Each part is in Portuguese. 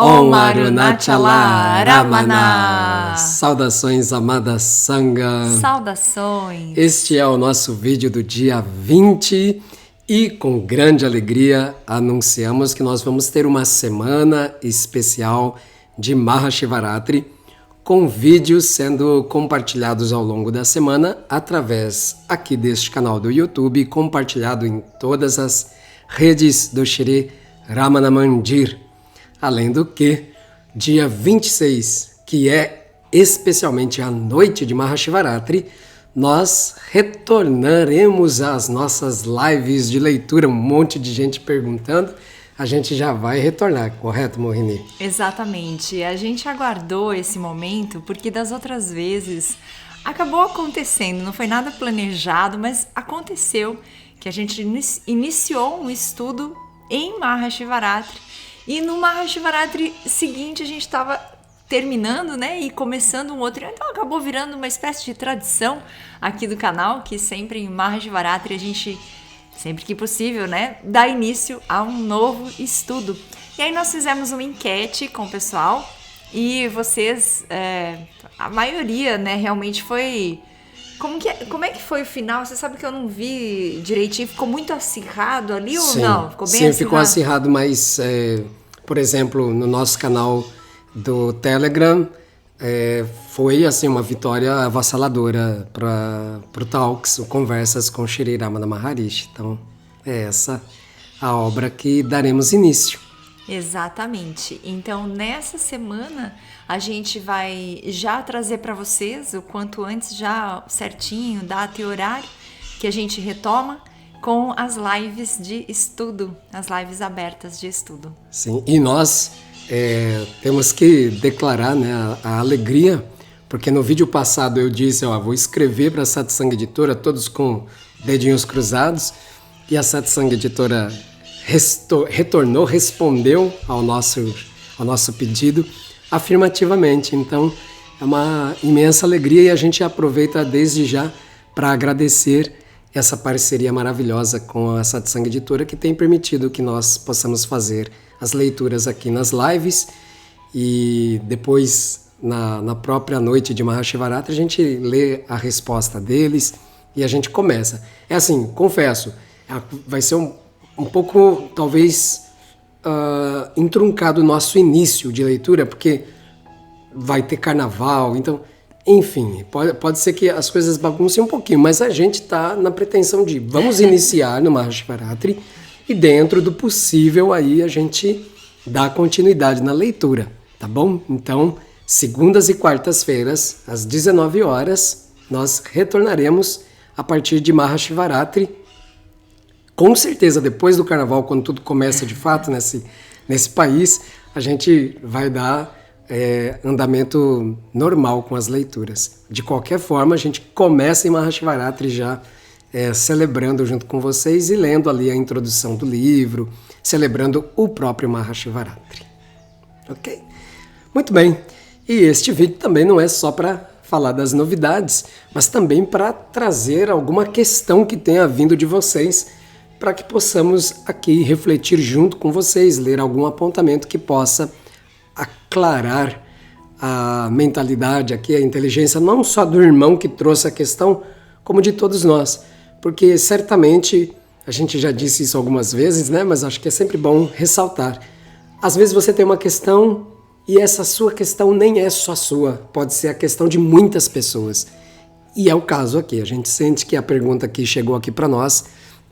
Om Arunachala Ramana. Saudações, amada Sangha. Saudações. Este é o nosso vídeo do dia 20 e com grande alegria anunciamos que nós vamos ter uma semana especial de Mahashivaratri com vídeos sendo compartilhados ao longo da semana através aqui deste canal do YouTube, compartilhado em todas as redes do Shri Ramana Mandir. Além do que, dia 26, que é especialmente a noite de Mahashivaratri, nós retornaremos às nossas lives de leitura. Um monte de gente perguntando, a gente já vai retornar, correto, Mohini? Exatamente. A gente aguardou esse momento porque das outras vezes acabou acontecendo, não foi nada planejado, mas aconteceu que a gente iniciou um estudo em Mahashivaratri. E no Mahashivaratri seguinte a gente estava terminando, né, e começando um outro. Então acabou virando uma espécie de tradição aqui do canal, que sempre em Mahashivaratri a gente, sempre que possível, né, dá início a um novo estudo. E aí nós fizemos uma enquete com o pessoal e vocês, a maioria, né, realmente foi... Como é que foi o final? Você sabe que eu não vi direitinho. Ficou muito acirrado ali ou não? Ficou bem acirrado? Sim, ficou acirrado, mas, por exemplo, no nosso canal do Telegram, foi assim, uma vitória avassaladora para o Talks, o Conversas com Shri Ramana Maharishi. Então, é essa a obra que daremos início. Exatamente. Então, nessa semana, a gente vai já trazer para vocês, o quanto antes, já certinho, data e horário, que a gente retoma com as lives de estudo, as lives abertas de estudo. Sim, e nós temos que declarar, né, a alegria, porque no vídeo passado eu disse, vou escrever para a Satsang Editora, todos com dedinhos cruzados, e a Satsang Editora retornou, respondeu ao nosso pedido afirmativamente. Então é uma imensa alegria e a gente aproveita desde já para agradecer essa parceria maravilhosa com a Satsang Editora, que tem permitido que nós possamos fazer as leituras aqui nas lives e depois na própria noite de Mahashivaratri a gente lê a resposta deles e a gente começa. É assim, confesso, vai ser um pouco, talvez, entruncado o nosso início de leitura, porque vai ter carnaval, então, enfim, pode ser que as coisas baguncem um pouquinho, mas a gente está na pretensão de vamos iniciar no Mahashivaratri e dentro do possível aí a gente dá continuidade na leitura, tá bom? Então, segundas e quartas-feiras, às 19 horas, nós retornaremos a partir de Mahashivaratri. Com certeza, depois do carnaval, quando tudo começa de fato nesse país, a gente vai dar andamento normal com as leituras. De qualquer forma, a gente começa em Mahashivaratri já celebrando junto com vocês e lendo ali a introdução do livro, celebrando o próprio Mahashivaratri. Ok? Muito bem. E este vídeo também não é só para falar das novidades, mas também para trazer alguma questão que tenha vindo de vocês, para que possamos aqui refletir junto com vocês, ler algum apontamento que possa aclarar a mentalidade aqui, a inteligência, não só do irmão que trouxe a questão, como de todos nós. Porque certamente, a gente já disse isso algumas vezes, né? Mas acho que é sempre bom ressaltar. Às vezes você tem uma questão e essa sua questão nem é só sua, pode ser a questão de muitas pessoas. E é o caso aqui, a gente sente que a pergunta que chegou aqui para nós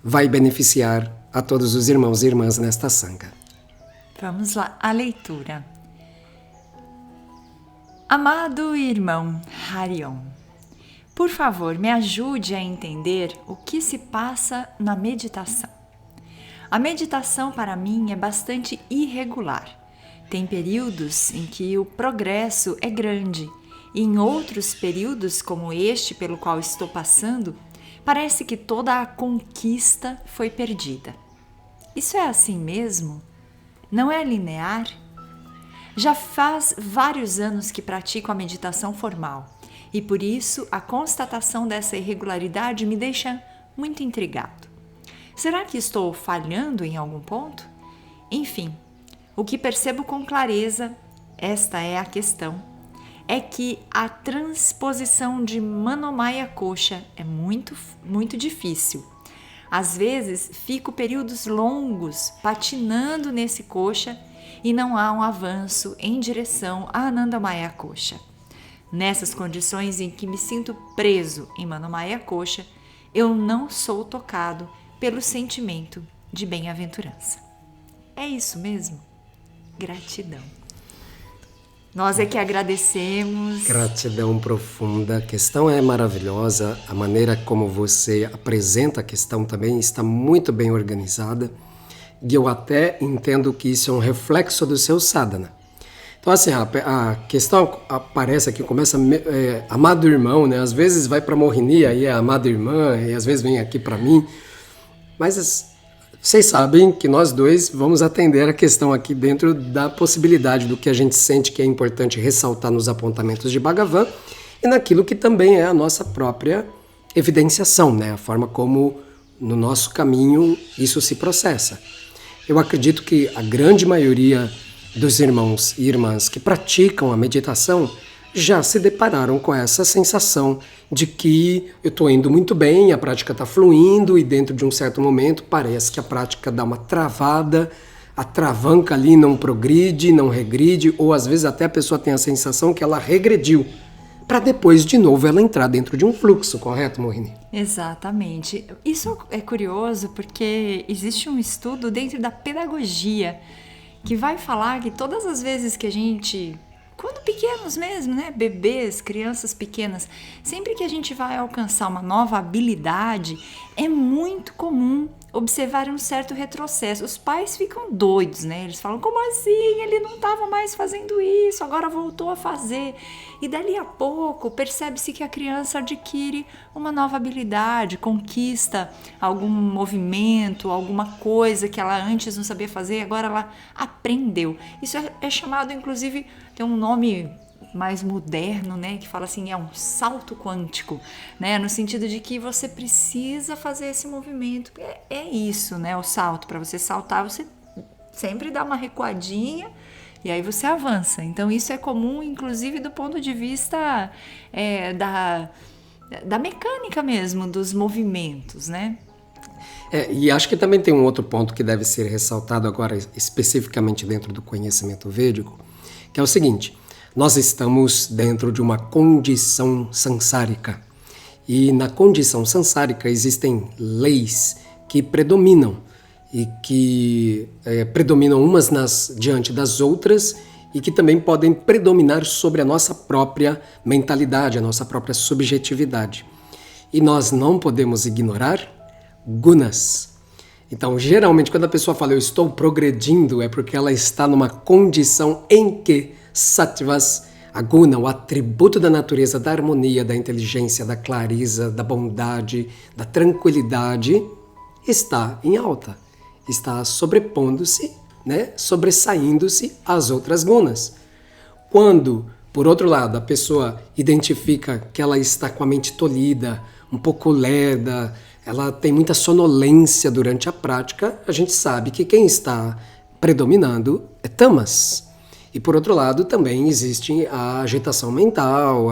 vai beneficiar a todos os irmãos e irmãs nesta Sangha. Vamos lá, a leitura. Amado irmão Harion, por favor, me ajude a entender o que se passa na meditação. A meditação para mim é bastante irregular. Tem períodos em que o progresso é grande e em outros períodos, como este pelo qual estou passando, parece que toda a conquista foi perdida. Isso é assim mesmo? Não é linear? Já faz vários anos que pratico a meditação formal e por isso a constatação dessa irregularidade me deixa muito intrigado. Será que estou falhando em algum ponto? Enfim, O que percebo com clareza, esta é a questão, é que a transposição de Manomaya Kosha é muito difícil. Às vezes, fico períodos longos patinando nesse Kosha e não há um avanço em direção a Anandamaya Kosha. Nessas condições em que me sinto preso em Manomaya Kosha, eu não sou tocado pelo sentimento de bem-aventurança. É isso mesmo? Gratidão. Nós é que agradecemos. Gratidão profunda. A questão é maravilhosa. A maneira como você apresenta a questão também está muito bem organizada. E eu até entendo que isso é um reflexo do seu sadhana. Então, assim, a questão aparece aqui, começa amado irmão, né? Às vezes vai para Mohini, aí é amada irmã, e às vezes vem aqui para mim. Mas vocês sabem que nós dois vamos atender a questão aqui dentro da possibilidade do que a gente sente que é importante ressaltar nos apontamentos de Bhagavan e naquilo que também é a nossa própria evidenciação, né? A forma como no nosso caminho isso se processa. Eu acredito que a grande maioria dos irmãos e irmãs que praticam a meditação já se depararam com essa sensação de que eu estou indo muito bem, a prática está fluindo e dentro de um certo momento parece que a prática dá uma travada, a travanca ali não progride, não regride, ou às vezes até a pessoa tem a sensação que ela regrediu, para depois de novo ela entrar dentro de um fluxo, correto, Mohini? Exatamente. Isso é curioso porque existe um estudo dentro da pedagogia que vai falar que todas as vezes que a gente, quando pequenos mesmo, né, bebês, crianças pequenas, sempre que a gente vai alcançar uma nova habilidade, é muito comum observar um certo retrocesso. Os pais ficam doidos, né? Eles falam, como assim? Ele não estava mais fazendo isso, agora voltou a fazer. E dali a pouco percebe-se que a criança adquire uma nova habilidade, conquista algum movimento, alguma coisa que ela antes não sabia fazer, agora ela aprendeu. Isso é chamado, inclusive, tem um nome mais moderno, né, que fala assim, é um salto quântico, né, no sentido de que você precisa fazer esse movimento, é isso, né, o salto, para você saltar, você sempre dá uma recuadinha e aí você avança. Então isso é comum, inclusive do ponto de vista da mecânica mesmo, dos movimentos, né. E acho que também tem um outro ponto que deve ser ressaltado agora, especificamente dentro do conhecimento védico, que é o seguinte: nós estamos dentro de uma condição sansárica. E na condição sansárica existem leis que predominam e que predominam umas diante das outras e que também podem predominar sobre a nossa própria mentalidade, a nossa própria subjetividade. E nós não podemos ignorar gunas. Então, geralmente, quando a pessoa fala eu estou progredindo, é porque ela está numa condição em que sattvas, a guna, o atributo da natureza, da harmonia, da inteligência, da clareza, da bondade, da tranquilidade, está em alta, está sobrepondo-se, né, sobressaindo-se às outras gunas. Quando, por outro lado, a pessoa identifica que ela está com a mente tolhida, um pouco lerda, ela tem muita sonolência durante a prática, a gente sabe que quem está predominando é tamas. E por outro lado também existe a agitação mental,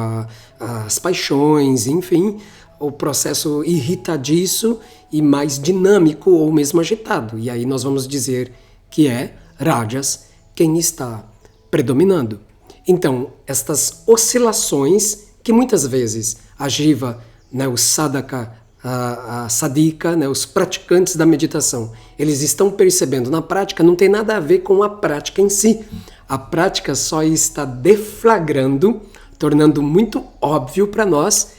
as paixões, enfim, o processo irritadiço e mais dinâmico ou mesmo agitado. E aí nós vamos dizer que é Rajas quem está predominando. Então, estas oscilações que muitas vezes a Jiva, né, o Sadhaka, a sadhika, né, os praticantes da meditação, eles estão percebendo na prática, não tem nada a ver com a prática em si. A prática só está deflagrando, tornando muito óbvio para nós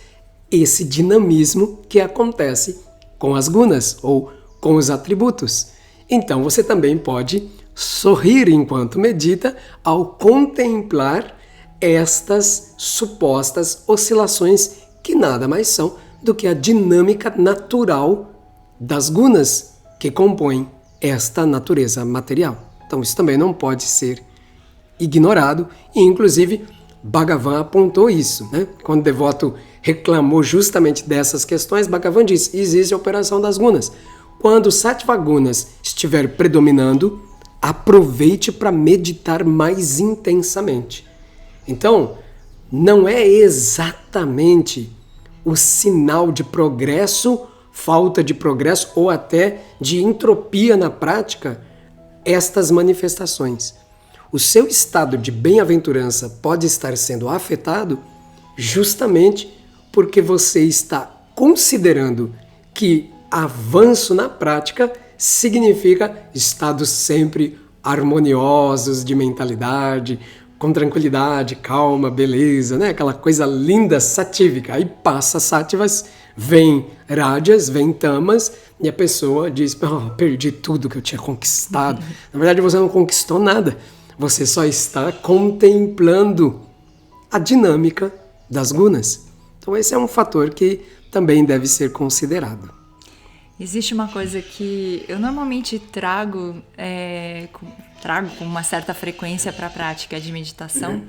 esse dinamismo que acontece com as gunas ou com os atributos. Então você também pode sorrir enquanto medita ao contemplar estas supostas oscilações que nada mais são do que a dinâmica natural das gunas que compõem esta natureza material. Então isso também não pode ser ignorado e inclusive Bhagavan apontou isso, né? Quando o devoto reclamou justamente dessas questões, Bhagavan disse, existe a operação das gunas. Quando o Sattva Gunas estiver predominando, aproveite para meditar mais intensamente. Então, não é exatamente o sinal de progresso, falta de progresso ou até de entropia na prática estas manifestações. O seu estado de bem-aventurança pode estar sendo afetado justamente porque você está considerando que avanço na prática significa estados sempre harmoniosos de mentalidade, com tranquilidade, calma, beleza, né? Aquela coisa linda, satívica. Aí passa sáttvas, vem rádias, vem tamas, e a pessoa diz, perdi tudo que eu tinha conquistado. Na verdade, você não conquistou nada. Você só está contemplando a dinâmica das gunas. Então esse é um fator que também deve ser considerado. Existe uma coisa que eu normalmente trago com uma certa frequência para a prática de meditação,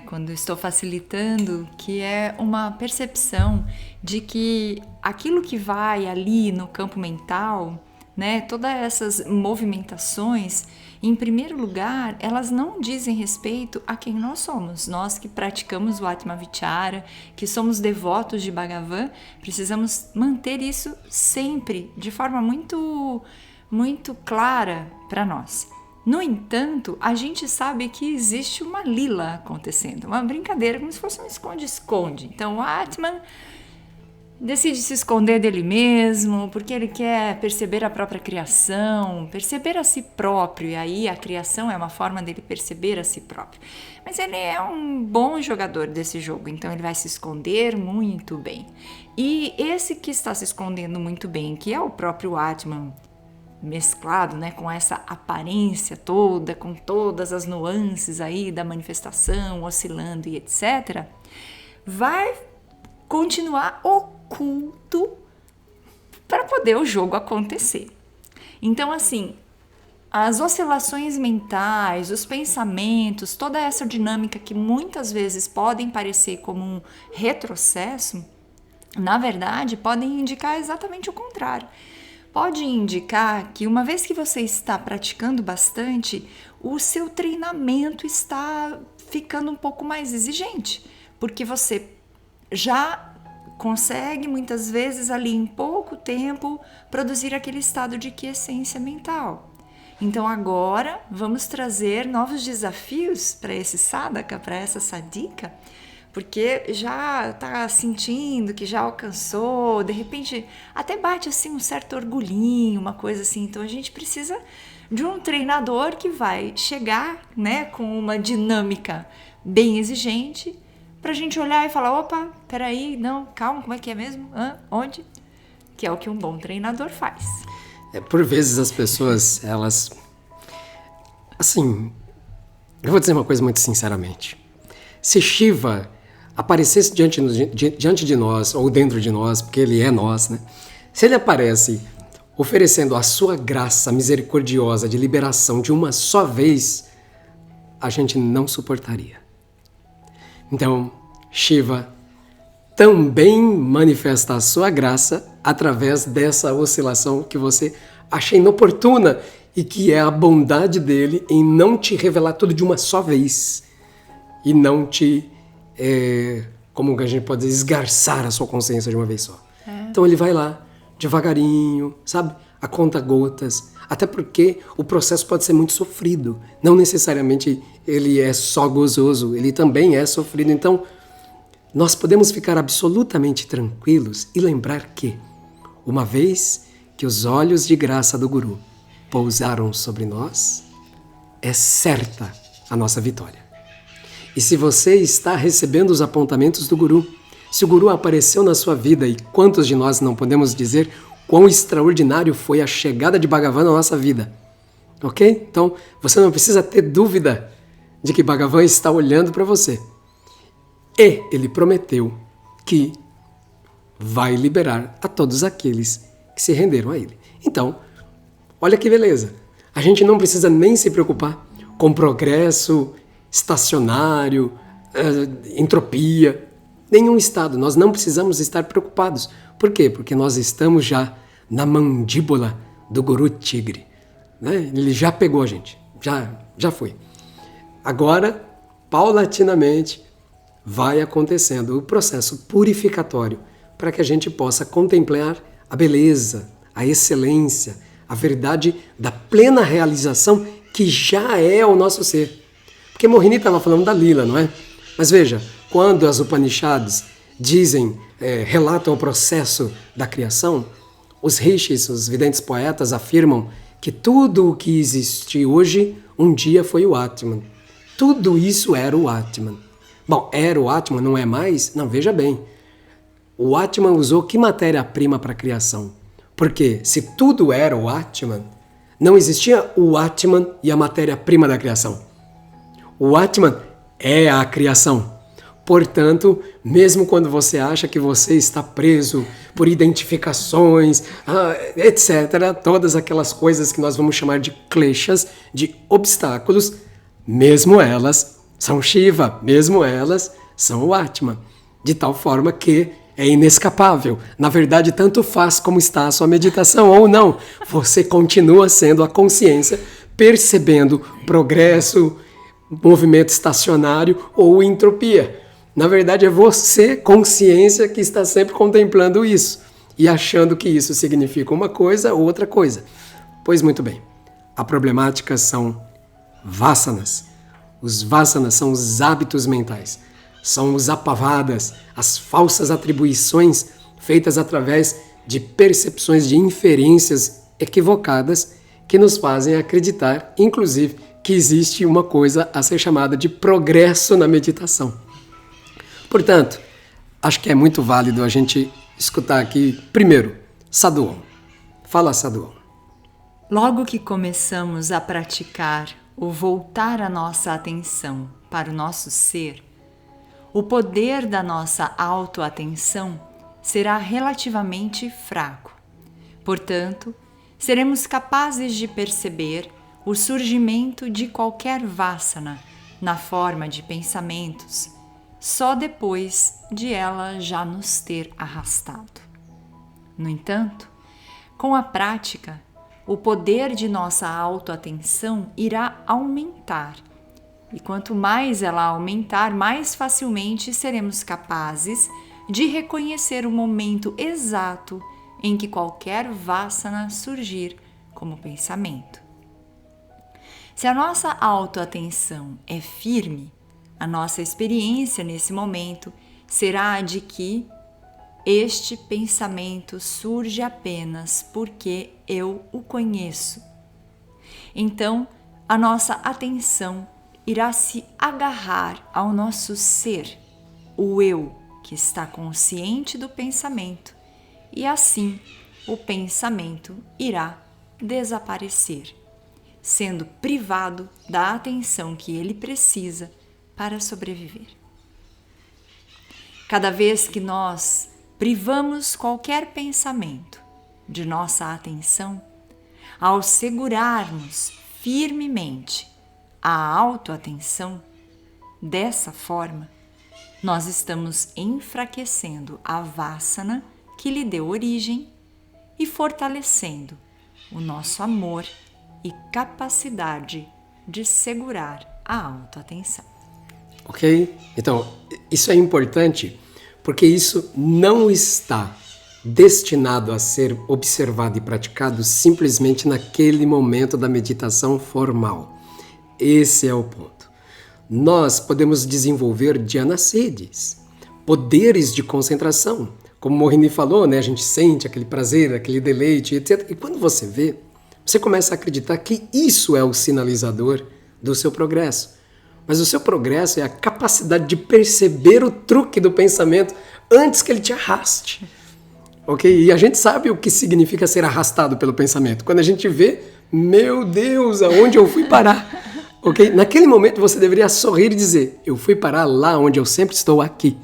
quando estou facilitando, que é uma percepção de que aquilo que vai ali no campo mental, né, todas essas movimentações, em primeiro lugar, elas não dizem respeito a quem nós somos. Nós que praticamos o Atma Vichara, que somos devotos de Bhagavan, precisamos manter isso sempre, de forma muito, muito clara para nós. No entanto, a gente sabe que existe uma lila acontecendo, uma brincadeira, como se fosse um esconde-esconde. Então, o Atman decide se esconder dele mesmo, porque ele quer perceber a própria criação, perceber a si próprio, e aí a criação é uma forma dele perceber a si próprio. Mas ele é um bom jogador desse jogo, então ele vai se esconder muito bem. E esse que está se escondendo muito bem, que é o próprio Atman, mesclado, né, com essa aparência toda, com todas as nuances aí da manifestação, oscilando e etc., vai continuar oculto para poder o jogo acontecer. Então, assim, as oscilações mentais, os pensamentos, toda essa dinâmica que muitas vezes podem parecer como um retrocesso, na verdade, podem indicar exatamente o contrário. Pode indicar que uma vez que você está praticando bastante, o seu treinamento está ficando um pouco mais exigente, porque você já consegue muitas vezes ali em pouco tempo produzir aquele estado de quiescência mental. Então agora vamos trazer novos desafios para esse sadhaka, para essa sadhika, porque já está sentindo que já alcançou, de repente até bate assim um certo orgulhinho, uma coisa assim. Então a gente precisa de um treinador que vai chegar, né, com uma dinâmica bem exigente, pra gente olhar e falar, opa, peraí, não, calma, como é que é mesmo? Onde? Que é o que um bom treinador faz. Por vezes as pessoas, elas... Assim, eu vou dizer uma coisa muito sinceramente. Se Shiva aparecesse diante de nós, ou dentro de nós, porque ele é nós, né? Se ele aparece oferecendo a sua graça misericordiosa de liberação de uma só vez, a gente não suportaria. Então, Shiva também manifesta a sua graça através dessa oscilação que você acha inoportuna e que é a bondade dele em não te revelar tudo de uma só vez e não te, como a gente pode dizer, esgarçar a sua consciência de uma vez só. Então ele vai lá, devagarinho, sabe? A conta gotas, até porque o processo pode ser muito sofrido. Não necessariamente ele é só gozoso, ele também é sofrido. Então, nós podemos ficar absolutamente tranquilos e lembrar que, uma vez que os olhos de graça do Guru pousaram sobre nós, é certa a nossa vitória. E se você está recebendo os apontamentos do Guru, se o Guru apareceu na sua vida, e quantos de nós não podemos dizer quão extraordinário foi a chegada de Bhagavan na nossa vida, ok? Então, você não precisa ter dúvida de que Bhagavan está olhando para você. E ele prometeu que vai liberar a todos aqueles que se renderam a ele. Então, olha que beleza. A gente não precisa nem se preocupar com progresso estacionário, entropia, nenhum estado. Nós não precisamos estar preocupados. Por quê? Porque nós estamos já na mandíbula do Guru Tigre. né? Ele já pegou a gente, já foi. Agora, paulatinamente, vai acontecendo o processo purificatório para que a gente possa contemplar a beleza, a excelência, a verdade da plena realização que já é o nosso ser. Porque Morini estava falando da lila, não é? Mas veja, quando as Upanishads dizem, relatam o processo da criação, os rishis, os videntes poetas, afirmam que tudo o que existe hoje, um dia foi o Atman. Tudo isso era o Atman. Bom, era o Atman, não é mais? Não, veja bem. O Atman usou que matéria-prima para a criação? Porque se tudo era o Atman, não existia o Atman e a matéria-prima da criação. O Atman é a criação. Portanto, mesmo quando você acha que você está preso por identificações, etc., todas aquelas coisas que nós vamos chamar de kleshas, de obstáculos, mesmo elas são Shiva, mesmo elas são o Atman. De tal forma que é inescapável. Na verdade, tanto faz como está a sua meditação ou não. Você continua sendo a consciência, percebendo progresso, movimento estacionário ou entropia. Na verdade, é você, consciência, que está sempre contemplando isso e achando que isso significa uma coisa ou outra coisa. Pois muito bem, a problemática são vasanas. Os vasanas são os hábitos mentais, são os apavadas, as falsas atribuições feitas através de percepções de inferências equivocadas que nos fazem acreditar, inclusive, que existe uma coisa a ser chamada de progresso na meditação. Portanto, acho que é muito válido a gente escutar aqui, primeiro, Sadhuon. Fala, Sadhuon. Logo que começamos a praticar o voltar a nossa atenção para o nosso ser, o poder da nossa autoatenção será relativamente fraco. Portanto, seremos capazes de perceber o surgimento de qualquer vasana na forma de pensamentos, só depois de ela já nos ter arrastado. No entanto, com a prática, o poder de nossa autoatenção irá aumentar, e quanto mais ela aumentar, mais facilmente seremos capazes de reconhecer o momento exato em que qualquer vasana surgir como pensamento. Se a nossa autoatenção é firme, a nossa experiência nesse momento será a de que este pensamento surge apenas porque eu o conheço. Então, a nossa atenção irá se agarrar ao nosso ser, o eu, que está consciente do pensamento, e assim o pensamento irá desaparecer, sendo privado da atenção que ele precisa para sobreviver. Cada vez que nós privamos qualquer pensamento de nossa atenção, ao segurarmos firmemente a autoatenção, dessa forma, nós estamos enfraquecendo a vasana que lhe deu origem e fortalecendo o nosso amor e capacidade de segurar a autoatenção. Ok? Então, isso é importante porque isso não está destinado a ser observado e praticado simplesmente naquele momento da meditação formal. Esse é o ponto. Nós podemos desenvolver dhyana-siddhis, poderes de concentração. Como Morini falou, né? A gente sente aquele prazer, aquele deleite, etc. E quando você vê, você começa a acreditar que isso é o sinalizador do seu progresso. Mas o seu progresso é a capacidade de perceber o truque do pensamento antes que ele te arraste. Ok? E a gente sabe o que significa ser arrastado pelo pensamento. Quando a gente vê, meu Deus, aonde eu fui parar? Ok? Naquele momento você deveria sorrir e dizer, eu fui parar lá onde eu sempre estou aqui.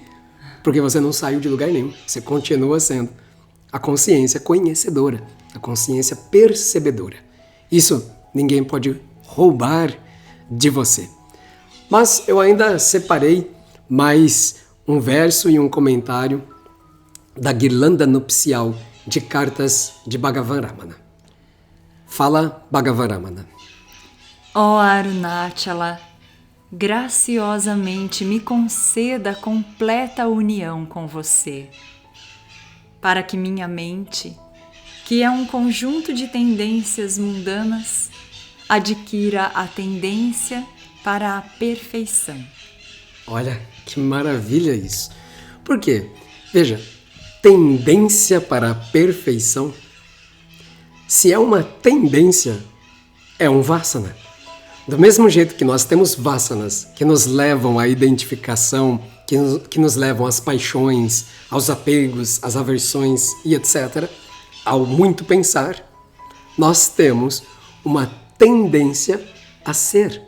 Porque você não saiu de lugar nenhum. Você continua sendo a consciência conhecedora, a consciência percebedora. Isso ninguém pode roubar de você. Mas eu ainda separei mais um verso e um comentário da guirlanda nupcial de cartas de Bhagavan Ramana. Fala Bhagavaramana. Ó Arunachala, graciosamente me conceda completa união com você, para que minha mente, que é um conjunto de tendências mundanas, adquira a tendência para a perfeição. Olha, que maravilha isso. Por quê? Veja, tendência para a perfeição. Se é uma tendência, é um vasana. Do mesmo jeito que nós temos vasanas que nos levam à identificação, que nos levam às paixões, aos apegos, às aversões e etc., ao muito pensar, nós temos uma tendência a ser.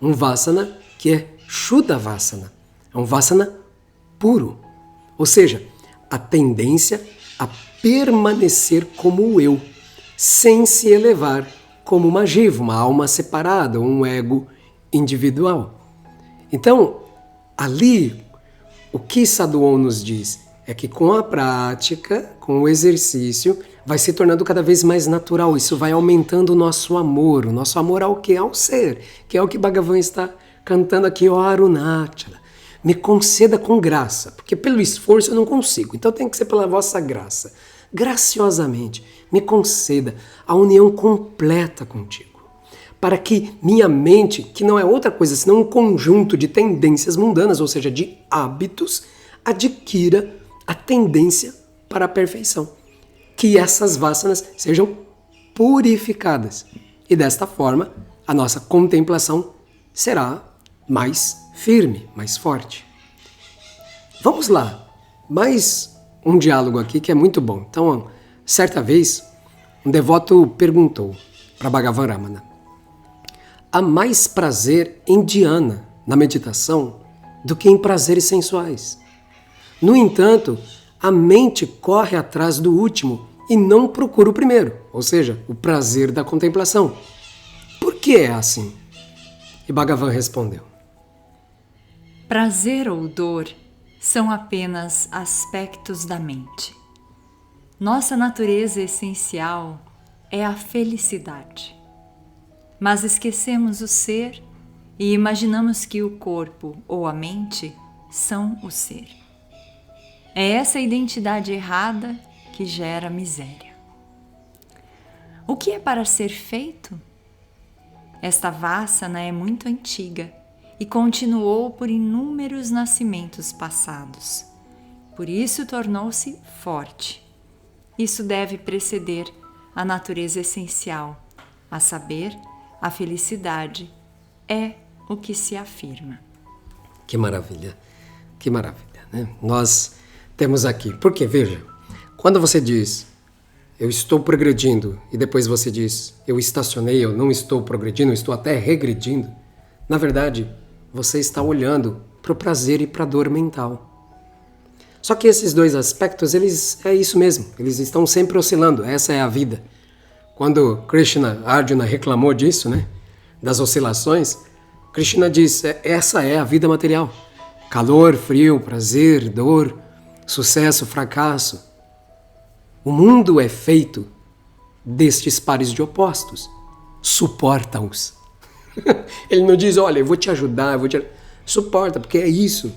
Um vasana que é Shuddha Vasana. É um vasana puro. Ou seja, a tendência a permanecer como o eu, sem se elevar como uma jiva, uma alma separada, um ego individual. Então, ali, o que Sadhuon nos diz é que com a prática, com o exercício, vai se tornando cada vez mais natural. Isso vai aumentando o nosso amor ao quê? Ao ser, que é o que Bhagavan está cantando aqui, ó Arunachala. Me conceda com graça, porque pelo esforço eu não consigo, então tem que ser pela vossa graça. Graciosamente, me conceda a união completa contigo, para que minha mente, que não é outra coisa senão um conjunto de tendências mundanas, ou seja, de hábitos, adquira a tendência para a perfeição. Que essas vasanas sejam purificadas. E desta forma, a nossa contemplação será mais firme, mais forte. Vamos lá, mais um diálogo aqui que é muito bom. Então, certa vez, um devoto perguntou para Bhagavaramana: há mais prazer em dhyana, na meditação, do que em prazeres sensuais. No entanto, a mente corre atrás do último e não procura o primeiro, ou seja, o prazer da contemplação. Por que é assim? E Bhagavan respondeu: prazer ou dor são apenas aspectos da mente. Nossa natureza essencial é a felicidade. Mas esquecemos o ser e imaginamos que o corpo ou a mente são o ser. É essa identidade errada que gera miséria. O que é para ser feito? Esta vasana é muito antiga e continuou por inúmeros nascimentos passados. Por isso tornou-se forte. Isso deve preceder a natureza essencial, a saber, a felicidade é o que se afirma. Que maravilha, né? Nós temos aqui, porque veja, quando você diz eu estou progredindo e depois você diz eu estacionei, eu não estou progredindo, eu estou até regredindo, na verdade, você está olhando para o prazer e para a dor mental. Só que esses dois aspectos, é isso mesmo, eles estão sempre oscilando, essa é a vida. Quando Krishna, Arjuna reclamou disso, né, das oscilações, Krishna diz, essa é a vida material. Calor, frio, prazer, dor, sucesso, fracasso. O mundo é feito destes pares de opostos. Suporta-os. Ele não diz, olha, eu vou te ajudar, Suporta, porque é isso.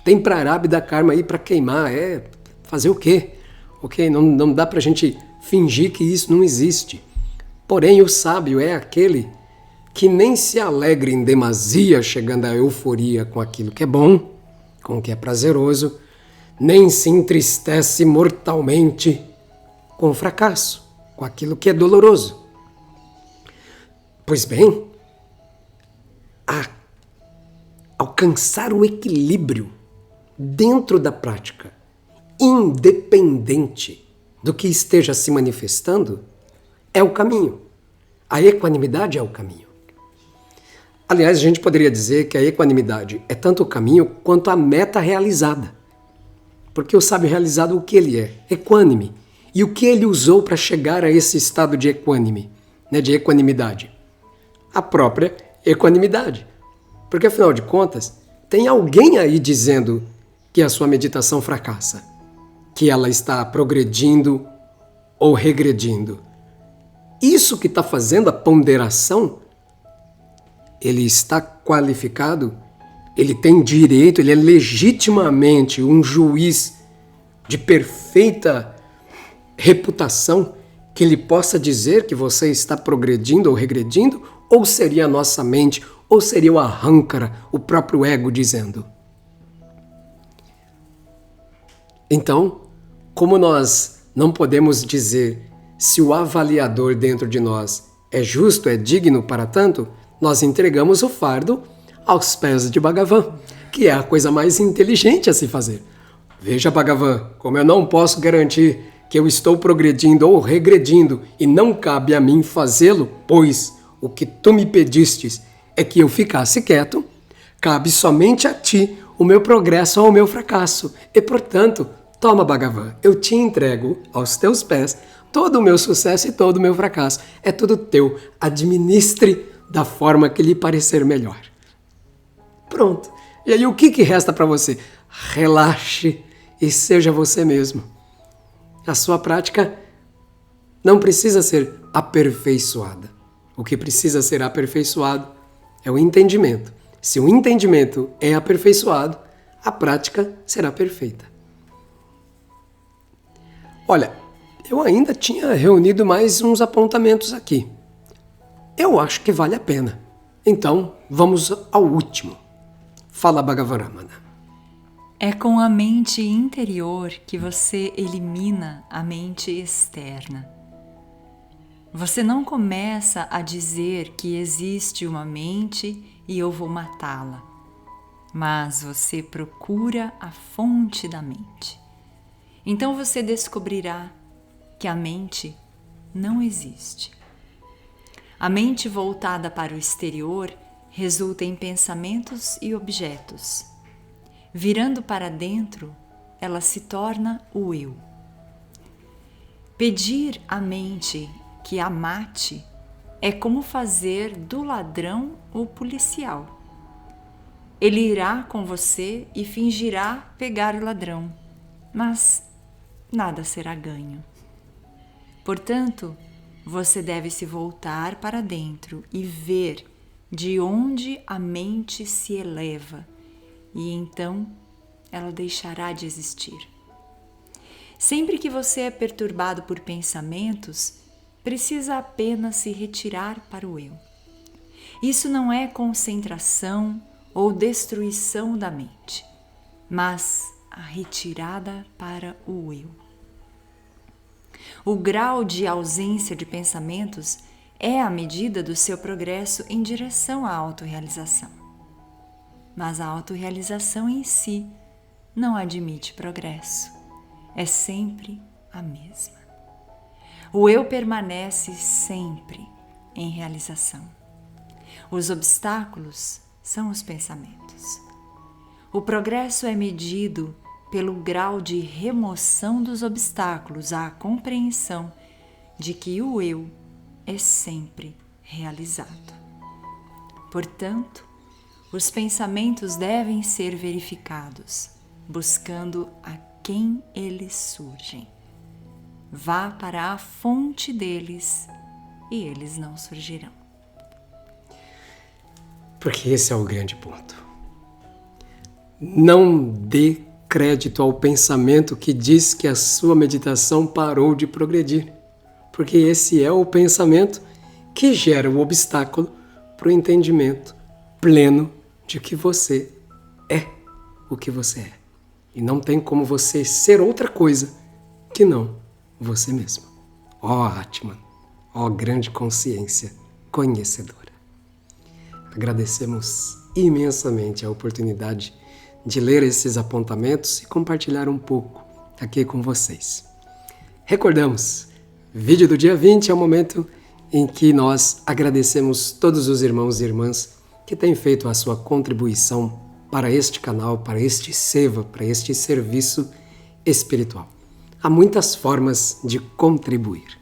Tem prarabdha karma aí para queimar, é fazer o quê? Ok? Não dá pra gente fingir que isso não existe. Porém, o sábio é aquele que nem se alegra em demasia chegando à euforia com aquilo que é bom, com o que é prazeroso, nem se entristece mortalmente com o fracasso, com aquilo que é doloroso. Pois bem, alcançar o equilíbrio dentro da prática, independente do que esteja se manifestando, é o caminho. A equanimidade é o caminho. Aliás, a gente poderia dizer que a equanimidade é tanto o caminho quanto a meta realizada. Porque o sábio realizado, o que ele é? Equânime. E o que ele usou para chegar a esse estado de equânime, né, de equanimidade? A própria equanimidade. Porque, afinal de contas, tem alguém aí dizendo que a sua meditação fracassa, que ela está progredindo ou regredindo. isso que está fazendo a ponderação, ele está qualificado, ele tem direito, ele é legitimamente um juiz de perfeita reputação que ele possa dizer que você está progredindo ou regredindo, ou seria a nossa mente, ou seria o arrâncara, o próprio ego dizendo? Então, como nós não podemos dizer se o avaliador dentro de nós é justo, é digno para tanto, nós entregamos o fardo aos pés de Bhagavan, que é a coisa mais inteligente a se fazer. Veja, Bhagavan, como eu não posso garantir que eu estou progredindo ou regredindo e não cabe a mim fazê-lo, pois o que tu me pedistes é que eu ficasse quieto, cabe somente a ti o meu progresso ou o meu fracasso. E, portanto, toma, Bhagavan, eu te entrego aos teus pés todo o meu sucesso e todo o meu fracasso. É tudo teu. Administre da forma que lhe parecer melhor. Pronto. E aí o que resta para você? Relaxe e seja você mesmo. A sua prática não precisa ser aperfeiçoada. O que precisa ser aperfeiçoado é o entendimento. Se o entendimento é aperfeiçoado, a prática será perfeita. Olha, eu ainda tinha reunido mais uns apontamentos aqui. Eu acho que vale a pena. Então, vamos ao último. Fala, Bhagavaramana. É com a mente interior que você elimina a mente externa. Você não começa a dizer que existe uma mente e eu vou matá-la, mas você procura a fonte da mente. Então você descobrirá que a mente não existe. A mente voltada para o exterior resulta em pensamentos e objetos. Virando para dentro, ela se torna o eu. Pedir à mente que a mate é como fazer do ladrão o policial. Ele irá com você e fingirá pegar o ladrão, mas nada será ganho. Portanto, você deve se voltar para dentro e ver de onde a mente se eleva, e então ela deixará de existir. Sempre que você é perturbado por pensamentos, precisa apenas se retirar para o eu. Isso não é concentração ou destruição da mente, mas a retirada para o eu. O grau de ausência de pensamentos é a medida do seu progresso em direção à autorrealização. Mas a autorrealização em si não admite progresso, é sempre a mesma. O eu permanece sempre em realização. Os obstáculos são os pensamentos. O progresso é medido pelo grau de remoção dos obstáculos à compreensão de que o eu é sempre realizado. Portanto, os pensamentos devem ser verificados, buscando a quem eles surgem. Vá para a fonte deles e eles não surgirão. Porque esse é o grande ponto. Não dê crédito ao pensamento que diz que a sua meditação parou de progredir, porque esse é o pensamento que gera o obstáculo para o entendimento pleno de que você é o que você é. E não tem como você ser outra coisa que não você mesmo. Ó Atman, ó grande consciência conhecedora. Agradecemos imensamente a oportunidade de ler esses apontamentos e compartilhar um pouco aqui com vocês. Recordamos, vídeo do dia 20 é o momento em que nós agradecemos todos os irmãos e irmãs que têm feito a sua contribuição para este canal, para este seva, para este serviço espiritual. Há muitas formas de contribuir.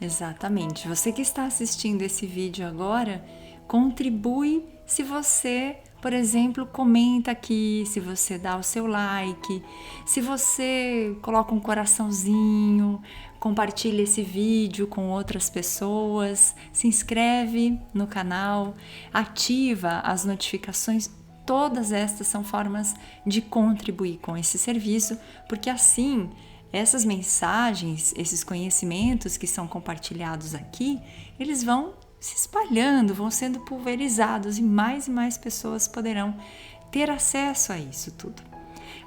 Exatamente. Você que está assistindo esse vídeo agora, contribui se você Por exemplo, comenta aqui, se você dá o seu like, se você coloca um coraçãozinho, compartilha esse vídeo com outras pessoas, se inscreve no canal, ativa as notificações. Todas estas são formas de contribuir com esse serviço, porque assim essas mensagens, esses conhecimentos que são compartilhados aqui, eles vão se espalhando, vão sendo pulverizados e mais pessoas poderão ter acesso a isso tudo.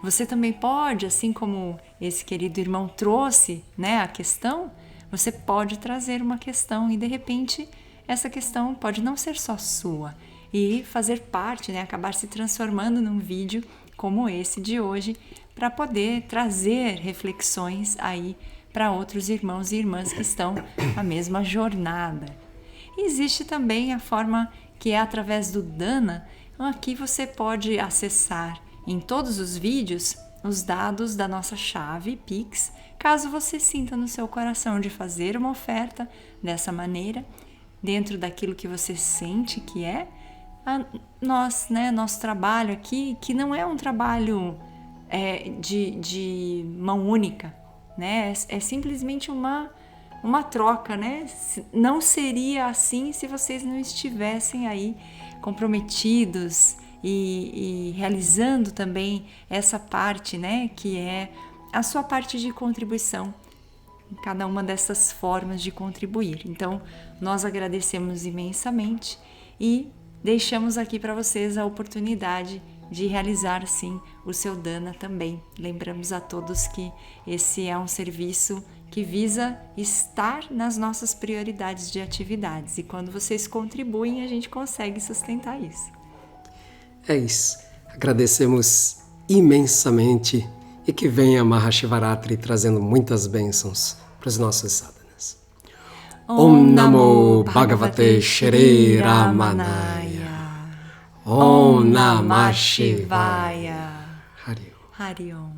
Você também pode, assim como esse querido irmão trouxe, né, a questão, você pode trazer uma questão e de repente essa questão pode não ser só sua e fazer parte, né, acabar se transformando num vídeo como esse de hoje para poder trazer reflexões aí para outros irmãos e irmãs que estão na mesma jornada. Existe também a forma que é através do Dana. Aqui você pode acessar em todos os vídeos os dados da nossa chave Pix, caso você sinta no seu coração de fazer uma oferta dessa maneira, dentro daquilo que você sente que é nosso trabalho aqui, que não é um trabalho de mão única, né? É simplesmente uma troca, né? Não seria assim se vocês não estivessem aí comprometidos e realizando também essa parte, né? Que é a sua parte de contribuição em cada uma dessas formas de contribuir. Então, nós agradecemos imensamente e deixamos aqui para vocês a oportunidade de realizar, sim, o seu Dana também. Lembramos a todos que esse é um serviço que visa estar nas nossas prioridades de atividades. E quando vocês contribuem, a gente consegue sustentar isso. É isso. Agradecemos imensamente e que venha Mahashivaratri trazendo muitas bênçãos para os nossos sadhanas. Om Namo Bhagavate Shri Ramanaya. Om Namah Shivaya. Hari Om. Hari Om.